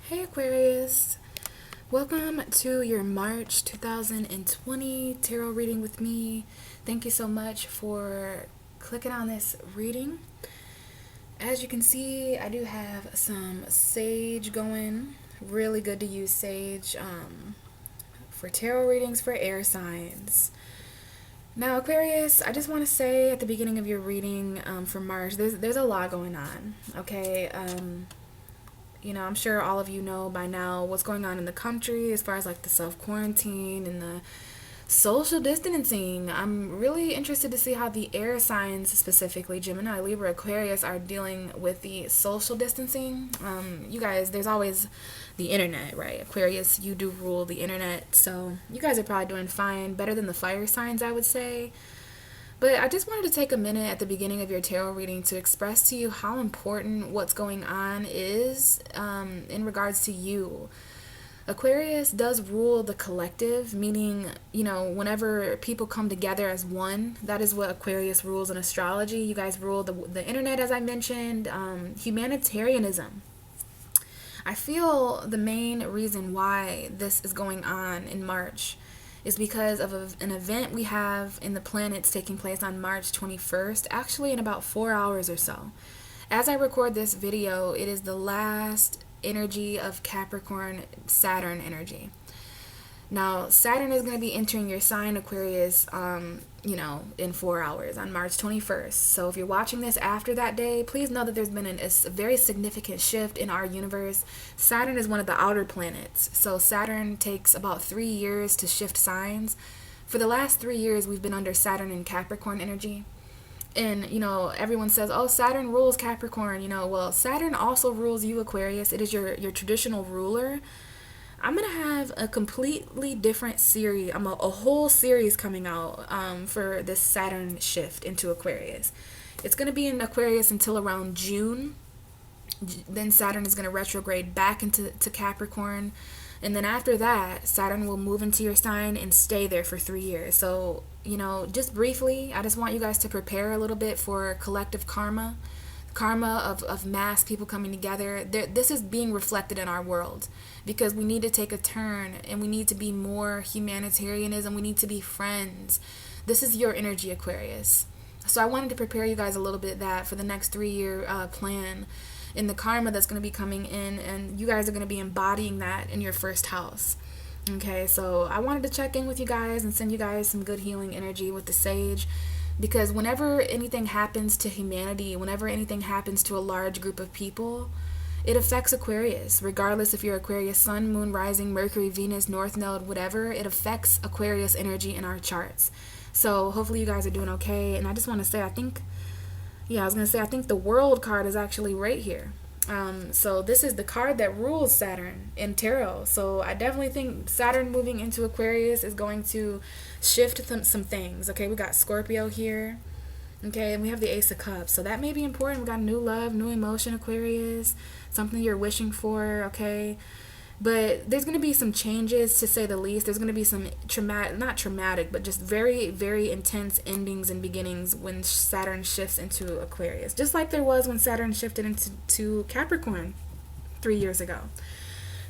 Hey Aquarius, welcome to your March 2020 tarot reading with me. Thank you so much for clicking on this reading. As you can see, I do have some sage going. Really good to use sage for tarot readings for air signs. Now Aquarius, I just want to say at the beginning of your reading for March, there's a lot going on, okay? I'm sure all of you know by now what's going on in the country as far as like the self-quarantine and the social distancing. I'm really interested to see how the air signs, specifically Gemini, Libra, Aquarius, are dealing with the social distancing. You guys, there's always the internet, right? Aquarius, you do rule the internet, so you guys are probably doing fine, better than the fire signs, I would say. But I just wanted to take a minute at the beginning of your tarot reading to express to you how important what's going on is in regards to you. Aquarius does rule the collective, meaning, whenever people come together as one, that is what Aquarius rules in astrology. You guys rule the internet, as I mentioned, humanitarianism. I feel the main reason why this is going on in March is because of an event we have in the planets taking place on March 21st, actually in about 4 hours or so. As I record this video, it is the last energy of Capricorn Saturn energy. Now, Saturn is going to be entering your sign, Aquarius, in 4 hours on March 21st. So if you're watching this after that day, please know that there's been a very significant shift in our universe. Saturn is one of the outer planets. So Saturn takes about 3 years to shift signs. For the last 3 years, we've been under Saturn and Capricorn energy. And, everyone says, oh, Saturn rules Capricorn. Well, Saturn also rules you, Aquarius. It is your traditional ruler. I'm going to have a completely different series, a whole series coming out for this Saturn shift into Aquarius. It's going to be in Aquarius until around June. Then Saturn is going to retrograde back into Capricorn. And then after that, Saturn will move into your sign and stay there for 3 years. So, just briefly, I just want you guys to prepare a little bit for collective karma of mass people coming together. This is being reflected in our world because we need to take a turn and we need to be more humanitarianism. We need to be friends. This is your energy, Aquarius. So I wanted to prepare you guys a little bit that for the next 3-year plan in the karma that's going to be coming in, and you guys are going to be embodying that in your first house. Okay, so I wanted to check in with you guys and send you guys some good healing energy with the sage. Because whenever anything happens to humanity, whenever anything happens to a large group of people, it affects Aquarius. Regardless if you're Aquarius Sun, Moon, Rising, Mercury, Venus, North Node, whatever, it affects Aquarius energy in our charts. So hopefully you guys are doing okay. And I just want to say, I think the World card is actually right here. So this is the card that rules Saturn in tarot. So I definitely think Saturn moving into Aquarius is going to shift some things. Okay, we got Scorpio here. Okay, and we have the Ace of Cups. So that may be important. We got new love, new emotion, Aquarius. Something you're wishing for, okay? But there's going to be some changes, to say the least. There's going to be some not traumatic, but just very, very intense endings and beginnings when Saturn shifts into Aquarius. Just like there was when Saturn shifted into Capricorn 3 years ago.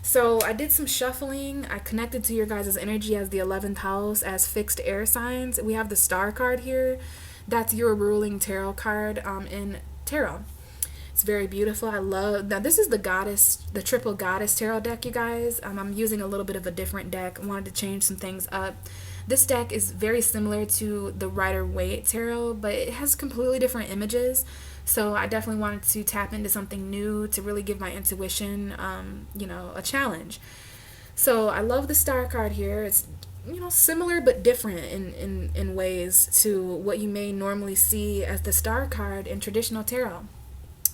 So I did some shuffling. I connected to your guys' energy as the 11th house as fixed air signs. We have the star card here. That's your ruling tarot card in tarot. It's very beautiful. I love that. This is the triple goddess tarot deck, you guys. I'm using a little bit of a different deck. I wanted to change some things up. This deck is very similar to the Rider-Waite tarot, but it has completely different images. So I definitely wanted to tap into something new to really give my intuition, a challenge. So I love the star card here. It's similar but different in ways to what you may normally see as the star card in traditional tarot.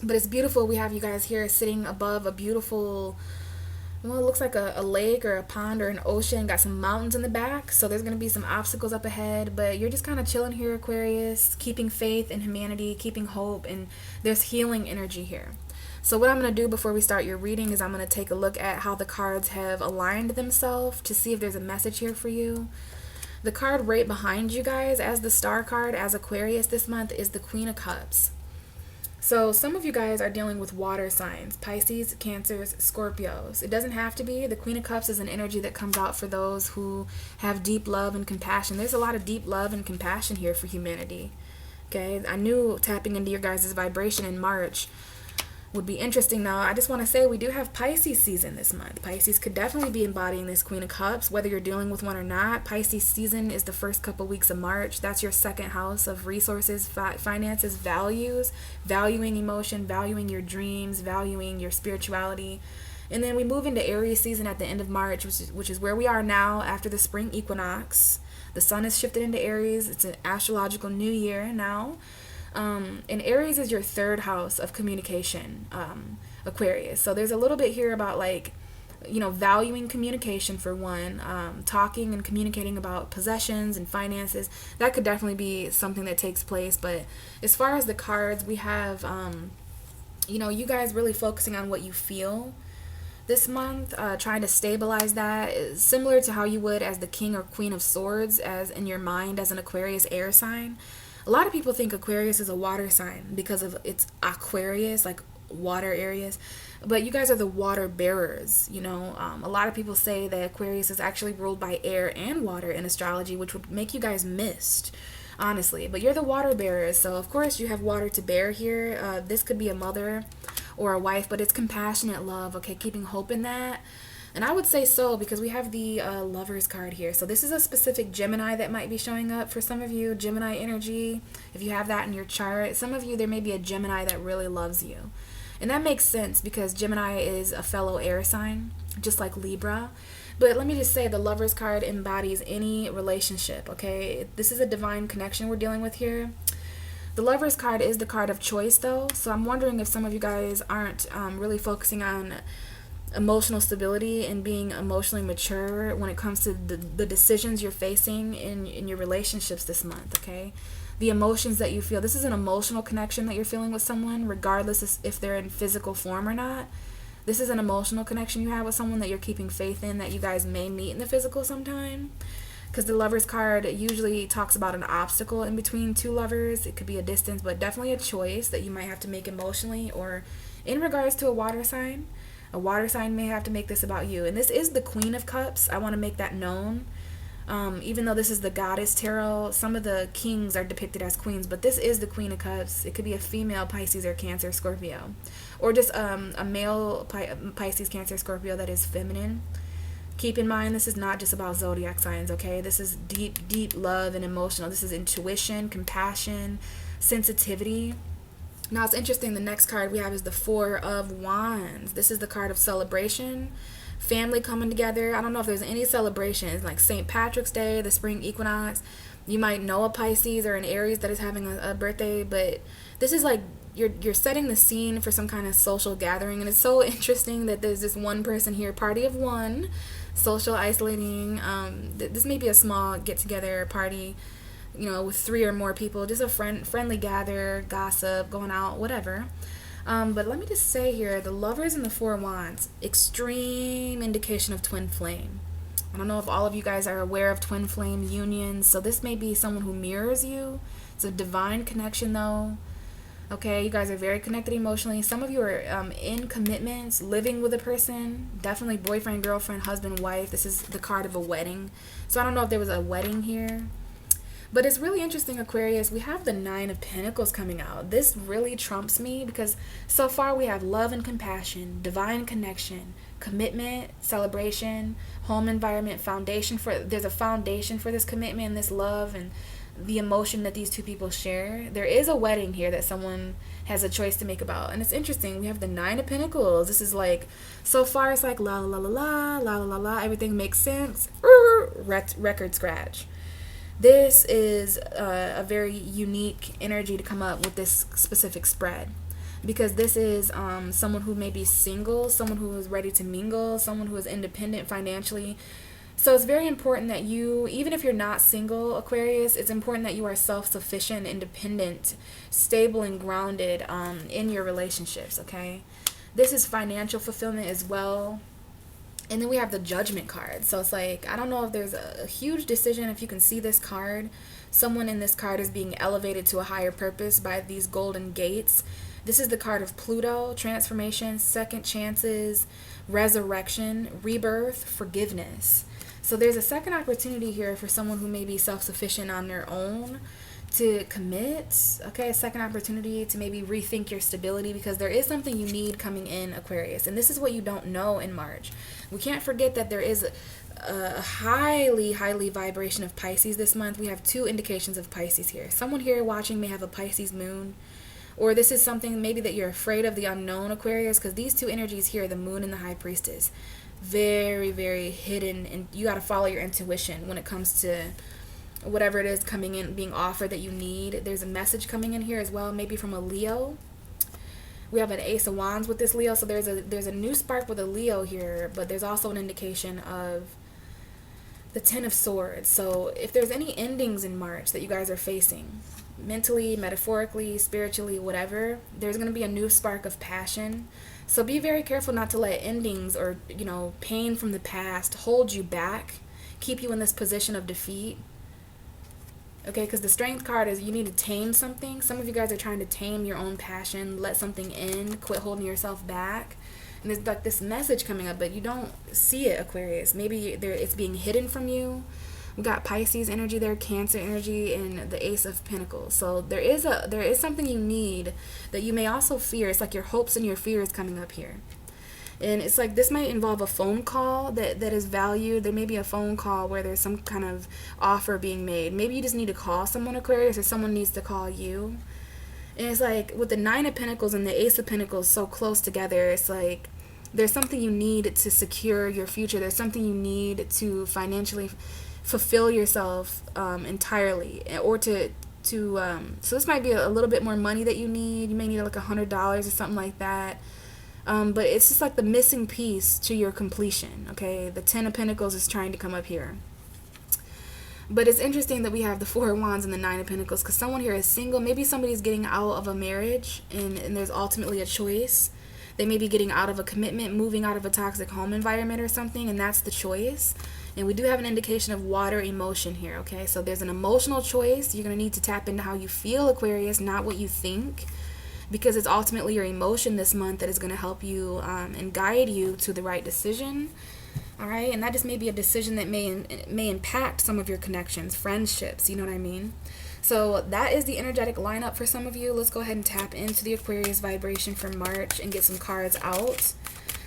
But it's beautiful. We have you guys here sitting above a beautiful, it looks like a lake or a pond or an ocean. Got some mountains in the back, so there's going to be some obstacles up ahead. But you're just kind of chilling here, Aquarius, keeping faith in humanity, keeping hope, and there's healing energy here. So what I'm going to do before we start your reading is I'm going to take a look at how the cards have aligned themselves to see if there's a message here for you. The card right behind you guys as the star card, as Aquarius this month, is the Queen of Cups. So some of you guys are dealing with water signs, Pisces, Cancers, Scorpios. It doesn't have to be. The Queen of Cups is an energy that comes out for those who have deep love and compassion. There's a lot of deep love and compassion here for humanity. Okay, I knew tapping into your guys' vibration in March would be interesting. Now, I just want to say we do have Pisces season this month. Pisces could definitely be embodying this Queen of Cups, whether you're dealing with one or not. Pisces season is the first couple weeks of March. That's your second house of resources, finances, values, valuing emotion, valuing your dreams, valuing your spirituality. And then we move into Aries season at the end of March, which is where we are now after the spring equinox. The sun is shifted into Aries. It's an astrological new year now. And Aries is your third house of communication, Aquarius. So there's a little bit here about like, valuing communication for one, talking and communicating about possessions and finances. That could definitely be something that takes place. But as far as the cards, we have, you guys really focusing on what you feel this month, trying to stabilize that, similar to how you would as the King or Queen of Swords, as in your mind as an Aquarius air sign. A lot of people think Aquarius is a water sign because of its Aquarius, like water areas. But you guys are the water bearers, A lot of people say that Aquarius is actually ruled by air and water in astrology, which would make you guys mist, honestly. But you're the water bearers, so of course you have water to bear here. This could be a mother or a wife, but it's compassionate love, okay? Keeping hope in that. And I would say so because we have the Lovers card here. So this is a specific Gemini that might be showing up for some of you. Gemini energy, if you have that in your chart. Some of you, there may be a Gemini that really loves you. And that makes sense because Gemini is a fellow air sign, just like Libra. But let me just say the Lovers card embodies any relationship, okay? This is a divine connection we're dealing with here. The Lovers card is the card of choice, though. So I'm wondering if some of you guys aren't really focusing on emotional stability and being emotionally mature when it comes to the decisions you're facing in your relationships this month, okay? The emotions that you feel. This is an emotional connection that you're feeling with someone, regardless if they're in physical form or not. This is an emotional connection you have with someone that you're keeping faith in, that you guys may meet in the physical sometime. Because the Lovers card usually talks about an obstacle in between two lovers. It could be a distance, but definitely a choice that you might have to make emotionally, or in regards to a water sign. A water sign may have to make this about you. And this is the Queen of Cups. I want to make that known. Even though this is the Goddess Tarot, some of the kings are depicted as queens, but this is the Queen of Cups. It could be a female Pisces or Cancer, Scorpio. Or just a male Pisces, Cancer, Scorpio that is feminine. Keep in mind, this is not just about zodiac signs, okay? This is deep, deep love and emotional. This is intuition, compassion, sensitivity. Now, it's interesting. The next card we have is the Four of Wands. This is the card of celebration, family coming together. I don't know if there's any celebrations like St. Patrick's Day, the spring equinox. You might know a Pisces or an Aries that is having a birthday, but this is like you're setting the scene for some kind of social gathering. And it's so interesting that there's this one person here, party of one, social isolating. This may be a small get-together party, with 3 or more people, just a friendly gather, gossip, going out, whatever. But let me just say here, the Lovers and the Four of Wands, extreme indication of twin flame. I don't know if all of you guys are aware of twin flame unions, so this may be someone who mirrors you. It's a divine connection, though. Okay, you guys are very connected emotionally. Some of you are in commitments, living with a person, definitely boyfriend, girlfriend, husband, wife. This is the card of a wedding. So I don't know if there was a wedding here. But it's really interesting, Aquarius. We have the Nine of Pentacles coming out. This really trumps me because so far we have love and compassion, divine connection, commitment, celebration, home environment, foundation there's a foundation for this commitment and this love and the emotion that these two people share. There is a wedding here that someone has a choice to make about. And it's interesting. We have the Nine of Pentacles. This is like, so far it's like la la la la, la la la la, everything makes sense. Record scratch. This is a very unique energy to come up with this specific spread, because this is someone who may be single, someone who is ready to mingle, someone who is independent financially. So it's very important that you, even if you're not single, Aquarius, it's important that you are self-sufficient, independent, stable, and grounded in your relationships, okay? This is financial fulfillment as well. And then we have the Judgment card. So it's like, I don't know if there's a huge decision, if you can see this card. Someone in this card is being elevated to a higher purpose by these golden gates. This is the card of Pluto, transformation, second chances, resurrection, rebirth, forgiveness. So there's a second opportunity here for someone who may be self-sufficient on their own to commit. Okay, a second opportunity to maybe rethink your stability, because there is something you need coming in, Aquarius. And this is what you don't know in March. We can't forget that there is a highly vibration of Pisces this month. We have two indications of Pisces here. Someone here watching may have a Pisces moon, or this is something maybe that you're afraid of, the unknown, Aquarius, because these two energies here, the moon and the high priestess, very hidden, and you got to follow your intuition when it comes to whatever it is coming in, being offered that you need. There's a message coming in here as well, maybe from a Leo. We have an Ace of Wands with this Leo, so there's a new spark with a Leo here, but there's also an indication of the Ten of Swords. So if there's any endings in March that you guys are facing, mentally, metaphorically, spiritually, whatever, there's going to be a new spark of passion. So be very careful not to let endings or, pain from the past hold you back, keep you in this position of defeat. Okay, because the Strength card is you need to tame something. Some of you guys are trying to tame your own passion, let something in, quit holding yourself back. And there's like this message coming up, but you don't see it, Aquarius. Maybe it's being hidden from you. We got Pisces energy there, Cancer energy, and the Ace of Pentacles. So there is something you need that you may also fear. It's like your hopes and your fears coming up here. And it's like this might involve a phone call that is valued. There may be a phone call where there's some kind of offer being made. Maybe you just need to call someone, Aquarius, or someone needs to call you. And it's like with the Nine of Pentacles and the Ace of Pentacles so close together, it's like there's something you need to secure your future. There's something you need to financially fulfill yourself entirely, or to so this might be a little bit more money that you need. You may need like $100 or something like that. But it's just like the missing piece to your completion, okay? The Ten of Pentacles is trying to come up here. But it's interesting that we have the Four of Wands and the Nine of Pentacles, because someone here is single. Maybe somebody's getting out of a marriage, and there's ultimately a choice. They may be getting out of a commitment, moving out of a toxic home environment or something, and that's the choice. And we do have an indication of water emotion here, okay? So there's an emotional choice. You're going to need to tap into how you feel, Aquarius, not what you think, because it's ultimately your emotion this month that is going to help you and guide you to the right decision. All right, and that just may be a decision that may impact some of your connections, friendships, you know what I mean? So that is the energetic lineup for some of you. Let's go ahead and tap into the Aquarius vibration for March and get some cards out.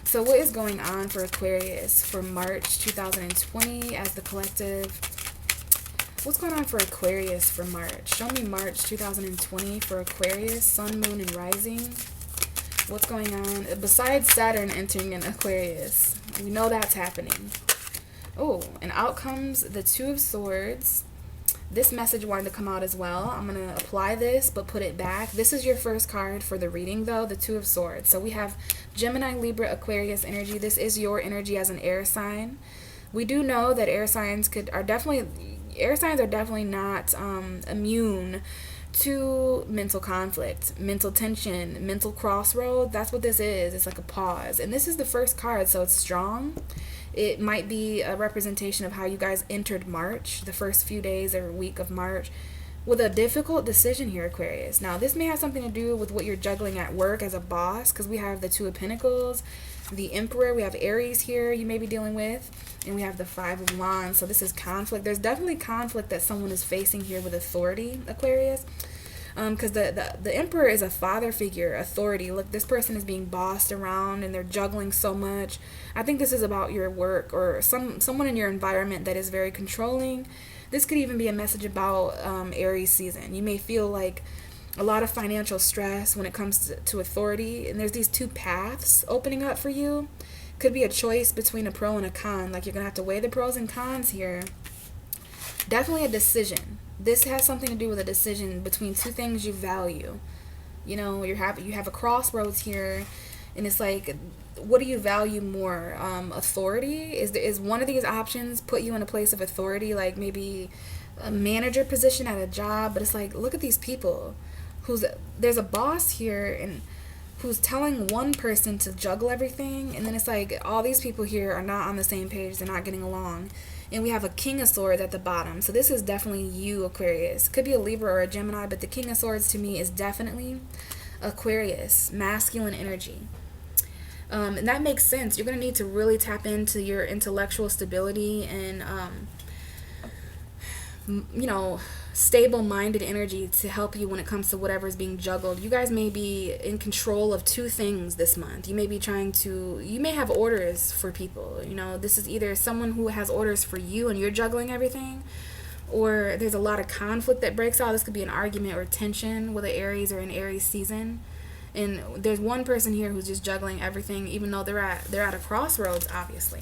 So what is going on for Aquarius for March 2020 as the collective? What's going on for Aquarius for March? Show me March 2020 for Aquarius, Sun, Moon, and Rising. What's going on? Besides Saturn entering in Aquarius. We know that's happening. Oh, and out comes the Two of Swords. This message wanted to come out as well. I'm going to apply this, but put it back. This is your first card for the reading, though, the Two of Swords. So we have Gemini, Libra, Aquarius energy. This is your energy as an air sign. We do know that air signs are definitely not immune to mental conflict, mental tension, mental crossroad. That's what this is. It's like a pause. And this is the first card, so it's strong. It might be a representation of how you guys entered March, the first few days or week of March, with a difficult decision here, Aquarius. Now, this may have something to do with what you're juggling at work as a boss, because we have the Two of Pentacles, the Emperor, we have Aries here you may be dealing with, and we have the Five of Wands. So this is conflict. There's definitely conflict that someone is facing here with authority, Aquarius. Because the Emperor is a father figure, authority. Look, this person is being bossed around and they're juggling so much. I think this is about your work or someone in your environment that is very controlling. This could even be a message about Aries season. You may feel like a lot of financial stress when it comes to authority. And there's these two paths opening up for you. Could be a choice between a pro and a con. Like you're going to have to weigh the pros and cons here. Definitely a decision. This has something to do with a decision between two things you value. You know, you have a crossroads here, and it's like, what do you value more? Authority? Is one of these options put you in a place of authority, like maybe a manager position at a job? But it's like, look at these people. There's a boss here, and who's telling one person to juggle everything, and then it's like all these people here are not on the same page. They're not getting along. And we have a King of Swords at the bottom. So this is definitely you, Aquarius. Could be a Libra or a Gemini, but the King of Swords to me is definitely Aquarius, masculine energy. And that makes sense. You're going to need to really tap into your intellectual stability and, you know, stable-minded energy to help you when it comes to whatever is being juggled. You guys may be in control of two things this month. You may be you may have orders for people. You know, this is either someone who has orders for you and you're juggling everything, or there's a lot of conflict that breaks out. This could be an argument or tension with an Aries or an Aries season. And there's one person here who's just juggling everything, even though they're at a crossroads, obviously.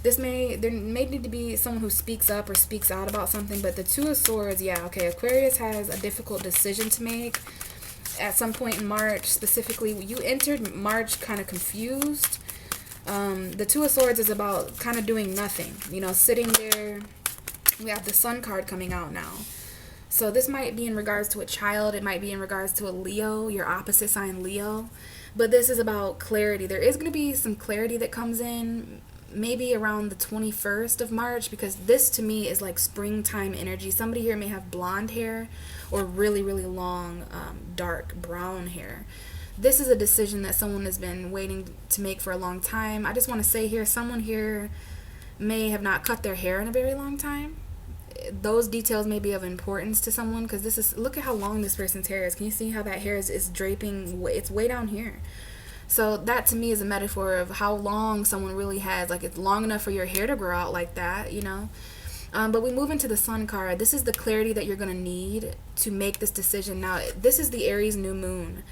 There may need to be someone who speaks up or speaks out about something, but the Two of Swords, yeah, okay, Aquarius has a difficult decision to make at some point in March. Specifically, you entered March kind of confused. The Two of Swords is about kind of doing nothing, you know, sitting there. We have the Sun card coming out now. So this might be in regards to a child. It might be in regards to a Leo, your opposite sign Leo. But this is about clarity. There is going to be some clarity that comes in maybe around the 21st of March, because this to me is like springtime energy. Somebody here may have blonde hair or really, really long, dark brown hair. This is a decision that someone has been waiting to make for a long time. I just want to say here, someone here may have not cut their hair in a very long time. Those details may be of importance to someone, because this is, look at how long this person's hair is. Can you see how that hair is draping? It's way down here. So that to me is a metaphor of how long someone really has, like it's long enough for your hair to grow out like that, you know. But we move into the Sun card. This is the clarity that you're going to need to make this decision. Now, this is the Aries new moon.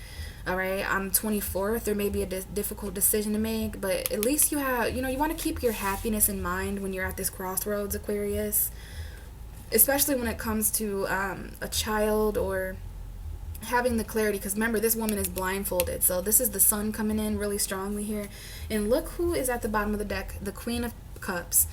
All right, on 24th, there may be a difficult decision to make, but at least you have, you know, you want to keep your happiness in mind when you're at this crossroads, Aquarius. Especially when it comes to a child or having the clarity, because remember, this woman is blindfolded. So this is the Sun coming in really strongly here. And look who is at the bottom of the deck, the Queen of Cups.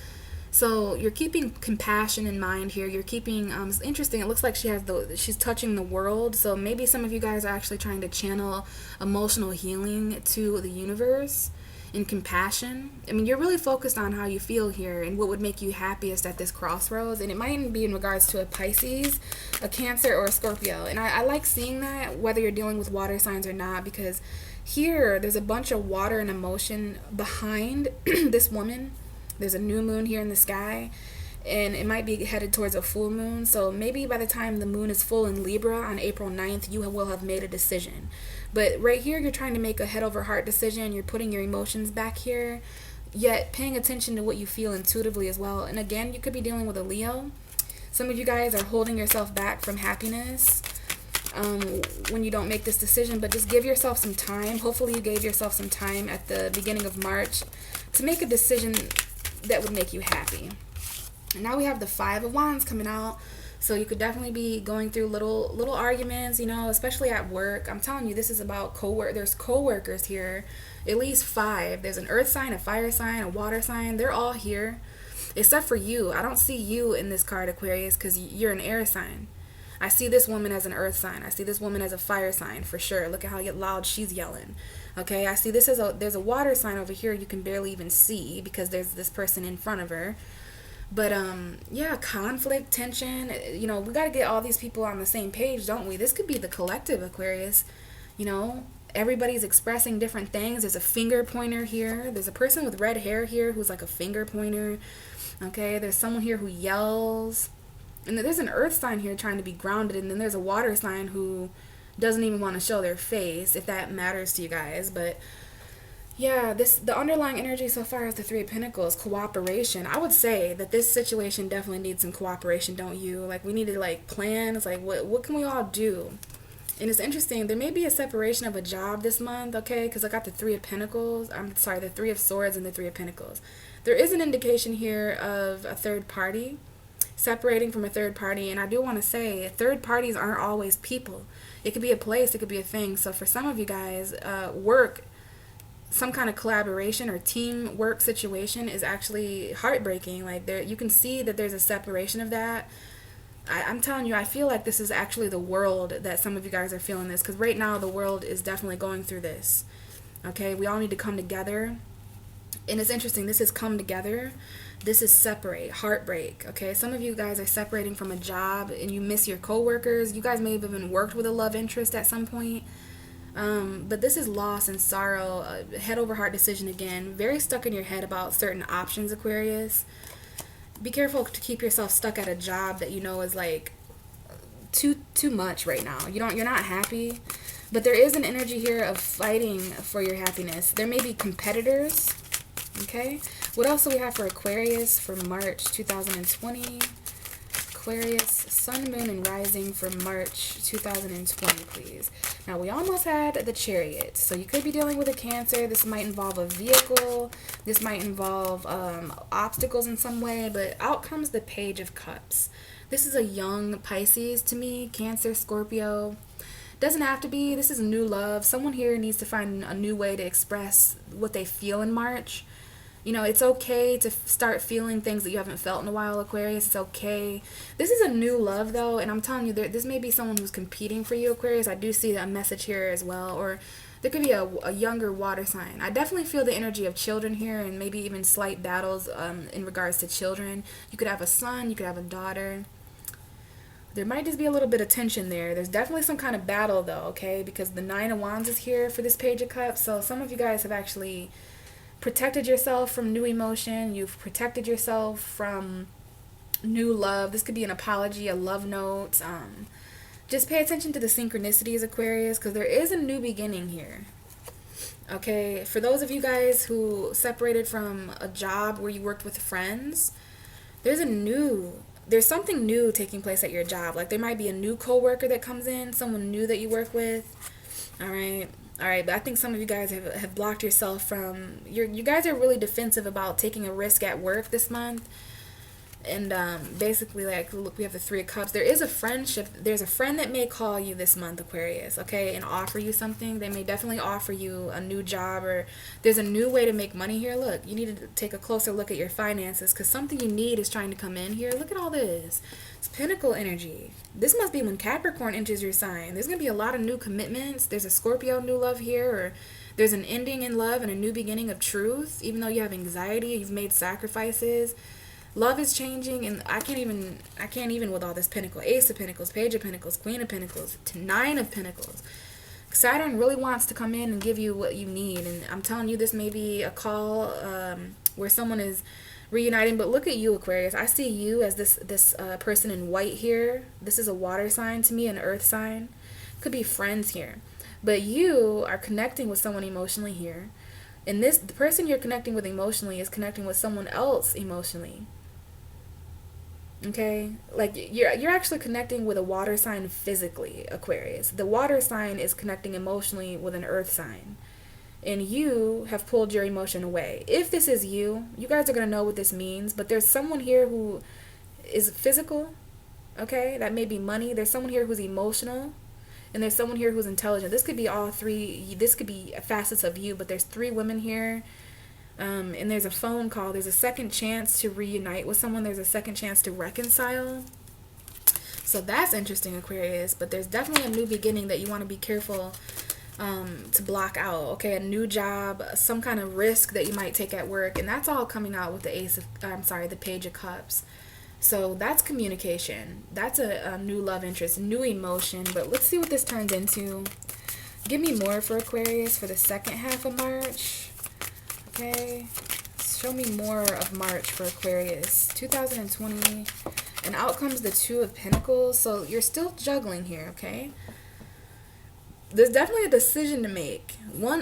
So you're keeping compassion in mind here. You're keeping, it's interesting, it looks like she's touching the world. So maybe some of you guys are actually trying to channel emotional healing to the universe and compassion. I mean, you're really focused on how you feel here and what would make you happiest at this crossroads. And it might even be in regards to a Pisces, a Cancer, or a Scorpio. And I like seeing that, whether you're dealing with water signs or not, because here there's a bunch of water and emotion behind this woman. There's a new moon here in the sky, and it might be headed towards a full moon. So maybe by the time the moon is full in Libra on April 9th, you will have made a decision. But right here, you're trying to make a head over heart decision. You're putting your emotions back here, yet paying attention to what you feel intuitively as well. And again, you could be dealing with a Leo. Some of you guys are holding yourself back from happiness when you don't make this decision, but just give yourself some time. Hopefully you gave yourself some time at the beginning of March to make a decision that would make you happy. And now we have the Five of Wands coming out. So you could definitely be going through little arguments, you know, especially at work. I'm telling you, this is about there's co-workers here, at least 5. There's an earth sign, a fire sign, a water sign. They're all here, except for you. I don't see you in this card, Aquarius, because you're an air sign. I see this woman as an earth sign. I see this woman as a fire sign for sure. Look at how loud she's yelling. Okay, I see this as there's a water sign over here you can barely even see because there's this person in front of her. But yeah, conflict, tension, you know, we got to get all these people on the same page, don't we? This could be the collective, Aquarius. You know, everybody's expressing different things. There's a finger pointer here. There's a person with red hair here who's like a finger pointer. Okay, there's someone here who yells. And there's an earth sign here trying to be grounded. And then there's a water sign who doesn't even want to show their face, if that matters to you guys. But yeah, the underlying energy so far is the Three of Pentacles, cooperation. I would say that this situation definitely needs some cooperation, don't you? Like, we need to, like, plan. It's like, what can we all do? And it's interesting. There may be a separation of a job this month, okay? Because I got the Three of Pentacles. I'm sorry, the Three of Swords and the Three of Pentacles. There is an indication here of a third party, separating from a third party. And I do want to say, third parties aren't always people. It could be a place. It could be a thing. So for some of you guys, work, some kind of collaboration or teamwork situation is actually heartbreaking. Like, there, you can see that there's a separation of that. I'm telling you, I feel like this is actually the world that some of you guys are feeling this, because right now the world is definitely going through this. Okay, we all need to come together. And it's interesting, this is come together, this is separate, heartbreak. Okay, some of you guys are separating from a job and you miss your coworkers. You guys may have even worked with a love interest at some point. But this is loss and sorrow, head over heart decision again. Very stuck in your head about certain options, Aquarius. Be careful to keep yourself stuck at a job that you know is like too much right now. You're not happy, but there is an energy here of fighting for your happiness. There may be competitors. Okay, what else do we have for Aquarius for March 2020? Aquarius, Sun, Moon, and Rising for March 2020, please. Now, we almost had the Chariot. So you could be dealing with a Cancer. This might involve a vehicle. This might involve obstacles in some way. But out comes the Page of Cups. This is a young Pisces to me. Cancer, Scorpio. Doesn't have to be. This is new love. Someone here needs to find a new way to express what they feel in March. You know, it's okay to start feeling things that you haven't felt in a while, Aquarius. It's okay. This is a new love, though, and I'm telling you, this may be someone who's competing for you, Aquarius. I do see that message here as well, or there could be a younger water sign. I definitely feel the energy of children here, and maybe even slight battles in regards to children. You could have a son, you could have a daughter. There might just be a little bit of tension there. There's definitely some kind of battle, though, okay, because the Nine of Wands is here for this Page of Cups, so some of you guys have actually protected yourself from new emotion. You've protected yourself from new love. This could be an apology, a love note. Just pay attention to the synchronicities, Aquarius, because there is a new beginning here. Okay, for those of you guys who separated from a job where you worked with friends, there's something new taking place at your job. Like there might be a new coworker that comes in, someone new that you work with. All right, but I think some of you guys have blocked yourself from, you guys are really defensive about taking a risk at work this month. And basically, like, look, we have the Three of Cups. There is a friendship. There's a friend that may call you this month, Aquarius, okay, and offer you something. They may definitely offer you a new job, or there's a new way to make money here. Look, you need to take a closer look at your finances because something you need is trying to come in here. Look at all this. It's Pentacle energy. This must be when Capricorn enters your sign. There's going to be a lot of new commitments. There's a Scorpio new love here, or there's an ending in love and a new beginning of truth. Even though you have anxiety, you've made sacrifices. Love is changing, and I can't even with all this Pentacle. Ace of Pentacles, Page of Pentacles, Queen of Pentacles, to Nine of Pentacles. Saturn really wants to come in and give you what you need, and I'm telling you, this may be a call where someone is reuniting. But look at you, Aquarius. I see you as this person in white here. This is a water sign to me, an earth sign. Could be friends here, but you are connecting with someone emotionally here, and the person you're connecting with emotionally is connecting with someone else emotionally. Okay, like you're actually connecting with a water sign physically, Aquarius. The water sign is connecting emotionally with an earth sign, and you have pulled your emotion away. If this is you guys are going to know what this means, but there's someone here who is physical, okay? That may be money. There's someone here who's emotional, and there's someone here who's intelligent. This could be all three. This could be facets of you, but there's three women here. And there's a phone call. There's a second chance to reunite with someone. There's a second chance to reconcile. So that's interesting, Aquarius. But there's definitely a new beginning that you want to be careful to block out. Okay, a new job, some kind of risk that you might take at work, and that's all coming out with the Page of Cups. So that's communication. That's a new love interest, new emotion. But let's see what this turns into. Give me more for Aquarius for the second half of March. Okay, show me more of March for Aquarius 2020, and out comes the Two of Pentacles. So you're still juggling here, okay? There's definitely a decision to make.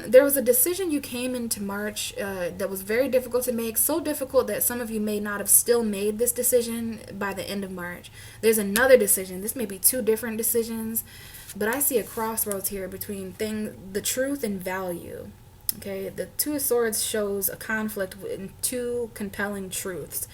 There was a decision you came into March that was very difficult to make, so difficult that some of you may not have still made this decision by the end of March. There's another decision. This may be two different decisions, but I see a crossroads here between the truth and value. Okay, the Two of Swords shows a conflict in two compelling truths.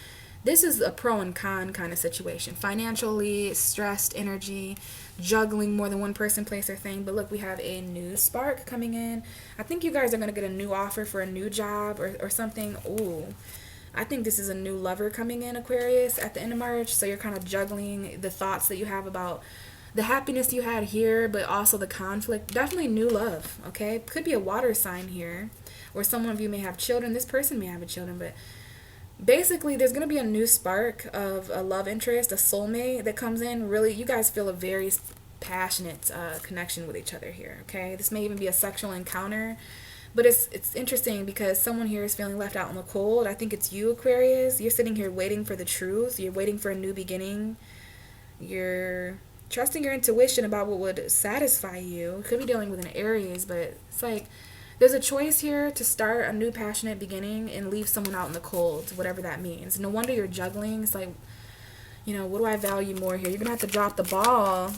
This is a pro and con kind of situation. Financially, stressed energy, juggling more than one person, place, or thing. But look, we have a new spark coming in. I think you guys are going to get a new offer for a new job or something. Ooh, I think this is a new lover coming in, Aquarius, at the end of March. So you're kind of juggling the thoughts that you have about the happiness you had here, but also the conflict. Definitely new love, okay? Could be a water sign here, or some of you may have children. This person may have children, but basically there's going to be a new spark of a love interest, a soulmate that comes in. Really, you guys feel a very passionate connection with each other here, okay? This may even be a sexual encounter, but it's interesting because someone here is feeling left out in the cold. I think it's you, Aquarius. You're sitting here waiting for the truth. You're waiting for a new beginning. You're trusting your intuition about what would satisfy you. Could be dealing with an Aries, but it's like there's a choice here to start a new passionate beginning and leave someone out in the cold, whatever that means. No wonder you're juggling. It's like, you know, what do I value more here? You're going to have to drop the ball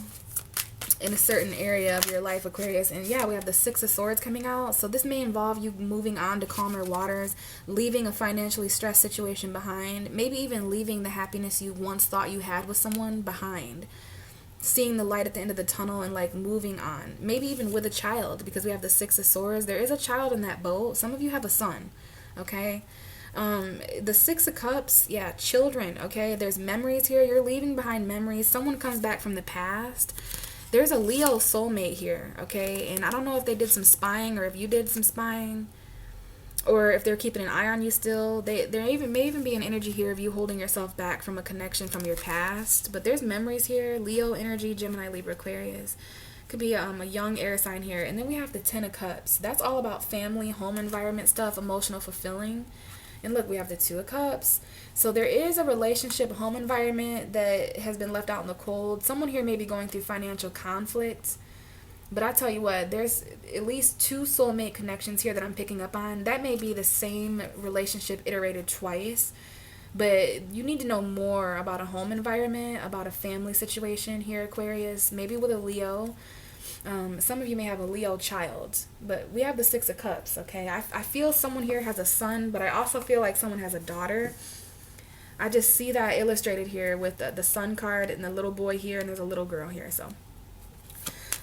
in a certain area of your life, Aquarius. And yeah, we have the Six of Swords coming out. So this may involve you moving on to calmer waters, leaving a financially stressed situation behind, maybe even leaving the happiness you once thought you had with someone behind. Seeing the light at the end of the tunnel and like moving on, maybe even with a child, because we have the Six of Swords. There is a child in that boat. Some of you have a son, okay? The Six of Cups, yeah, children, okay? There's memories here. You're leaving behind memories. Someone comes back from the past. There's a Leo soulmate here, okay? And I don't know if they did some spying or if you did some spying, or if they're keeping an eye on you still. There may even be an energy here of you holding yourself back from a connection from your past. But there's memories here. Leo energy, Gemini, Libra, Aquarius. Could be a young air sign here. And then we have the Ten of Cups. That's all about family, home environment stuff, emotional fulfilling. And look, we have the Two of Cups. So there is a relationship, home environment that has been left out in the cold. Someone here may be going through financial conflict. But I tell you what, there's at least 2 soulmate connections here that I'm picking up on. That may be the same relationship iterated twice. But you need to know more about a home environment, about a family situation here, Aquarius. Maybe with a Leo. Some of you may have a Leo child. But we have the Six of Cups, okay? I feel someone here has a son, but I also feel like someone has a daughter. I just see that illustrated here with the sun card and the little boy here, and there's a little girl here, so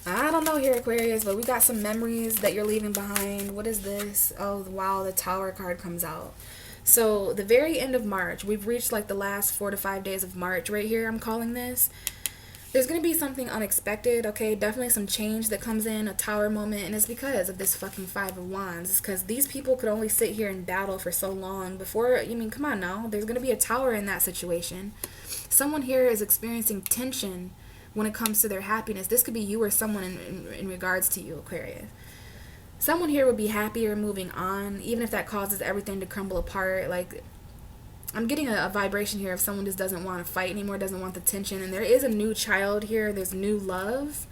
I don't know here, Aquarius, but we got some memories that you're leaving behind. What is this? Oh, wow, the Tower card comes out. So the very end of March, we've reached like the last 4 to 5 days of March right here, I'm calling this. There's going to be something unexpected, okay? Definitely some change that comes in, a Tower moment, and it's because of this fucking Five of Wands. It's because these people could only sit here and battle for so long before, I mean, come on now. There's going to be a Tower in that situation. Someone here is experiencing tension when it comes to their happiness. This could be you or someone in regards to you, Aquarius. Someone here would be happier moving on, even if that causes everything to crumble apart. Like, I'm getting a vibration here of someone just doesn't want to fight anymore, doesn't want the tension. And there is a new child here. There's new love.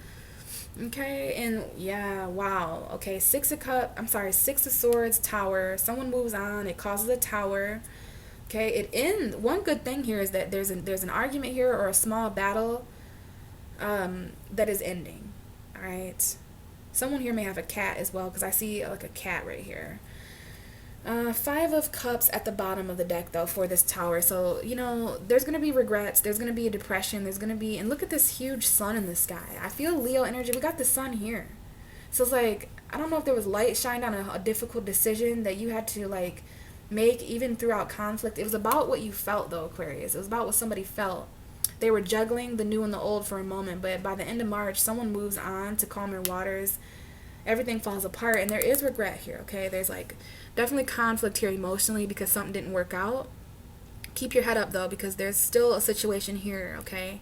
Okay, and yeah, wow. Okay, Six of Swords, Tower. Someone moves on. It causes a Tower. Okay, it ends. One good thing here is that there's an argument here or a small battle that is ending. All right. Someone here may have a cat as well, because I see like a cat right here. Five of Cups at the bottom of the deck, though, for this Tower. So, you know, there's going to be regrets. There's going to be a depression. There's going to be... And look at this huge sun in the sky. I feel Leo energy. We got the sun here. So it's like, I don't know if there was light shined on a difficult decision that you had to, like, make even throughout conflict. It was about what you felt, though, Aquarius. It was about what somebody felt. They were juggling the new and the old for a moment, but by the end of March, someone moves on to calmer waters. Everything falls apart, and there is regret here, okay? There's, like, definitely conflict here emotionally because something didn't work out. Keep your head up, though, because there's still a situation here, okay?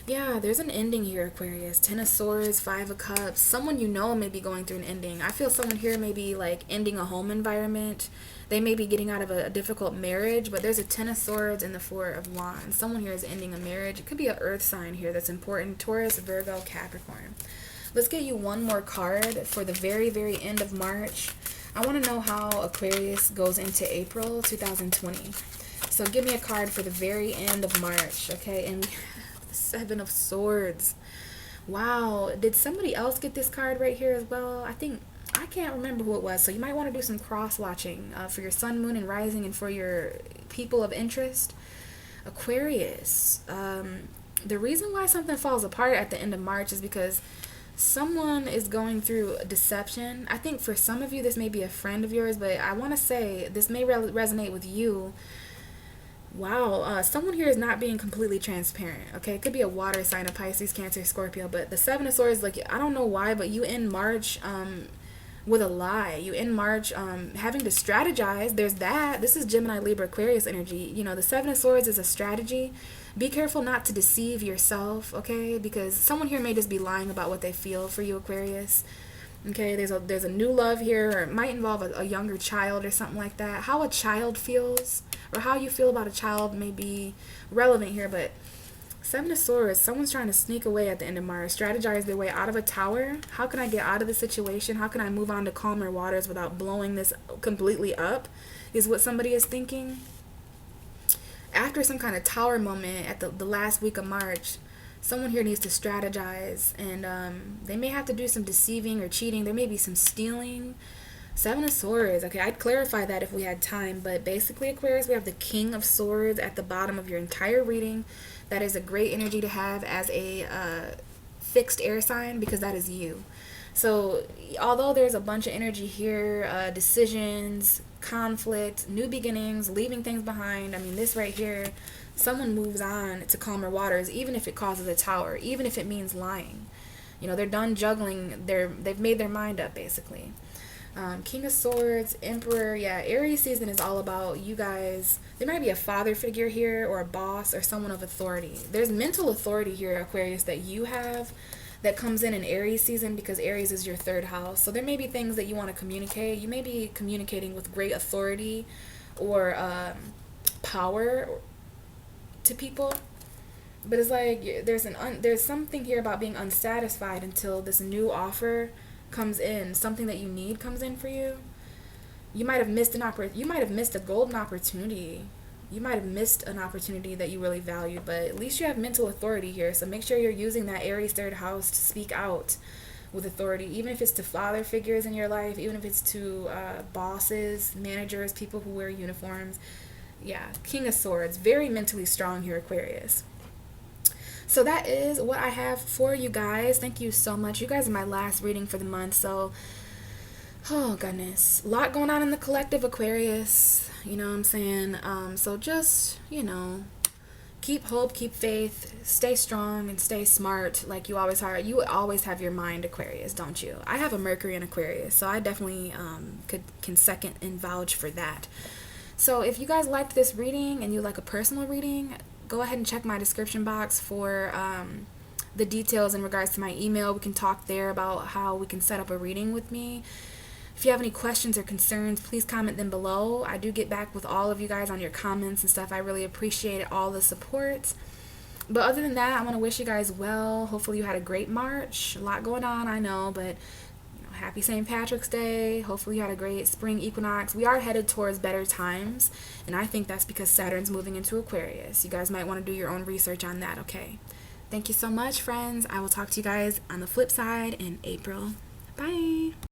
Yeah, there's an ending here, Aquarius. Ten of Swords, Five of Cups. Someone you know may be going through an ending. I feel someone here may be, like, ending a home environment. They may be getting out of a difficult marriage, but there's a Ten of Swords and the Four of Wands. Someone here is ending a marriage. It could be an earth sign here that's important. Taurus, Virgo, Capricorn. Let's get you one more card for the very, very end of March. I want to know how Aquarius goes into April 2020. So give me a card for the very end of March, okay? And we have the Seven of Swords. Wow. Did somebody else get this card right here as well? I can't remember who it was. So you might want to do some cross-watching for your sun, moon, and rising, and for your people of interest. Aquarius. The reason why something falls apart at the end of March is because someone is going through a deception. I think for some of you, this may be a friend of yours, but I want to say this may resonate with you. Wow, someone here is not being completely transparent, okay? It could be a water sign, a Pisces, Cancer, Scorpio, but the Seven of Swords, like, I don't know why, but you end March with a lie. You in March, having to strategize. There's that. This is Gemini, Libra, Aquarius energy. You know, the Seven of Swords is a strategy. Be careful not to deceive yourself, okay? Because someone here may just be lying about what they feel for you, Aquarius. Okay, there's a new love here, or it might involve a younger child or something like that. How a child feels, or how you feel about a child, may be relevant here, but Seven of Swords, someone's trying to sneak away at the end of March, strategize their way out of a tower. How can I get out of the situation? How can I move on to calmer waters without blowing this completely up, is what somebody is thinking. After some kind of tower moment at the last week of March, someone here needs to strategize, and they may have to do some deceiving or cheating. There may be some stealing. Seven of Swords. Okay, I'd clarify that if we had time, but basically, Aquarius, we have the King of Swords at the bottom of your entire reading. That is a great energy to have as a fixed air sign, because that is you. So although there's a bunch of energy here, decisions, conflict, new beginnings, leaving things behind, I mean, this right here, someone moves on to calmer waters, even if it causes a tower, even if it means lying. You know, they're done juggling. They've made their mind up, basically. King of Swords, Emperor. Yeah, Aries season is all about you guys. There might be a father figure here, or a boss, or someone of authority. There's mental authority here, Aquarius, that you have, that comes in Aries season, because Aries is your third house. So there may be things that you want to communicate. You may be communicating with great authority or power to people. But it's like there's something here about being unsatisfied until this new offer comes in, something that you need comes in for you. You might have missed you might have missed a golden opportunity. You might have missed an opportunity that you really valued, but at least you have mental authority here. So make sure you're using that Aries third house to speak out with authority, even if it's to father figures in your life, even if it's to bosses, managers, people who wear uniforms. Yeah, King of Swords, very mentally strong here, Aquarius. So that is what I have for you guys. Thank you so much. You guys are my last reading for the month. So, oh goodness, a lot going on in the collective, Aquarius. You know what I'm saying? So just, keep hope, keep faith, stay strong, and stay smart like you always are. You always have your mind, Aquarius, don't you? I have a Mercury in Aquarius, so I definitely can second and vouch for that. So if you guys liked this reading and you like a personal reading, go ahead and check my description box for the details in regards to my email. We can talk there about how we can set up a reading with me. If you have any questions or concerns, please comment them below. I do get back with all of you guys on your comments and stuff. I really appreciate all the support. But other than that, I want to wish you guys well. Hopefully you had a great March. A lot going on, I know, but happy St. Patrick's Day. Hopefully you had a great spring equinox. We are headed towards better times, and I think that's because Saturn's moving into Aquarius. You guys might want to do your own research on that, okay? Thank you so much, friends. I will talk to you guys on the flip side in April. Bye.